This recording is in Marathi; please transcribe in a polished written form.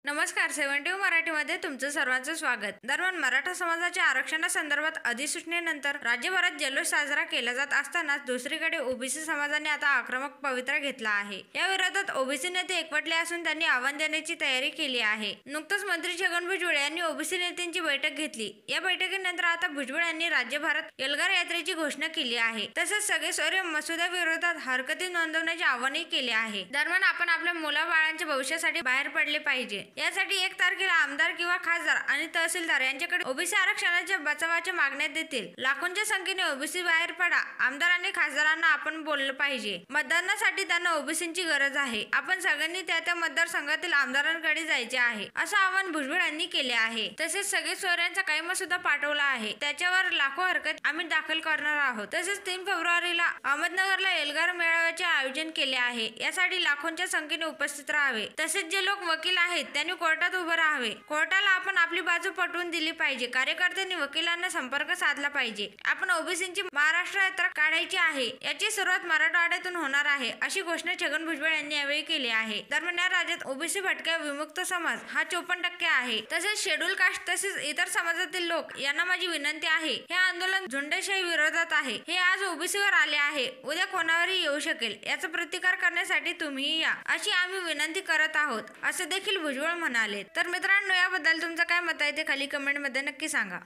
नमस्कार. 72 मराठीमध्ये तुमचं सर्वांचं स्वागत. दरम्यान मराठा समाजाच्या आरक्षणासंदर्भात अधिसूचनेनंतर राज्यभरात जल्लोष साजरा केला जात असतानाच दुसरीकडे ओबीसी समाजाने आता आक्रमक पवित्रा घेतला आहे. या विरोधात ओबीसी नेते एकवटले असून त्यांनी आव्हान देण्याची तयारी केली आहे. नुकतंच मंत्री छगन भुजबळ यांनी ओबीसी नेत्यांची बैठक घेतली. या बैठकीनंतर आता भुजबळ यांनी राज्यभरात एल्गार यात्रेची घोषणा केली आहे. तसेच सगळे सोयरे मसुद्याविरोधात हरकती नोंदवण्याचे आवाहनही केले आहे. दरम्यान आपण आपल्या मुलाबाळांच्या भविष्यासाठी बाहेर पडले पाहिजे. यासाठी 1 तारखेला आमदार किंवा खासदार आणि तहसीलदार यांच्याकडे ओबीसी आरक्षणाच्या बचावाच्या मागण्या देतील. लाखोंच्या संख्येने ओबीसी बाहेर पडा. आमदार आणि खासदारांना आपण बोललं पाहिजे. मतदानासाठी त्यांना ओबीसींची गरज आहे. आपण सगळ्यांनी त्या मतदारसंघातील आमदारांकडे जायचे आहे, असं आवाहन भुजबळ यांनी केले आहे. तसेच सगळे सोयऱ्यांचा काही मसुदा पाठवला आहे. त्याच्यावर लाखो हरकत आम्ही दाखल करणार आहोत. तसेच 3 फेब्रुवारीला अहमदनगरला एल्गार मेळाव्याचे आयोजन केले आहे. यासाठी लाखोंच्या संख्येने उपस्थित राहावे. तसेच जे लोक वकील आहेत त्यांनी कोर्टात उभं राहावे. कोर्टाला आपण आपली बाजू पटवून दिली पाहिजे. कार्यकर्त्यांनी वकिलांना संपर्क साधला पाहिजे. आपण ओबीसींची महाराष्ट्र यात्रा काढायची आहे. याची सुरुवात मराठवाड्यातून होणार आहे, अशी घोषणा छगन भुजबळ यांनी यावेळी केली आहे. दरम्यान या राज्यात ओबीसी भटक्या विमुक्त समाज हा 54% आहे. तसेच शेड्यूल कास्ट तसेच इतर समाजातील लोक यांना माझी विनंती आहे, हे आंदोलन झुंडशाही विरोधात आहे. हे आज ओबीसीवर आले आहे, उद्या कोणावरही येऊ शकेल. याचा प्रतिकार करण्यासाठी तुम्हीही या, अशी आम्ही विनंती करत आहोत, असे देखील भुजबळ म्हणाले. तर मित्रांनो, याबद्दल तुमचं काय मत आहे ते खाली कमेंटमध्ये नक्की सांगा.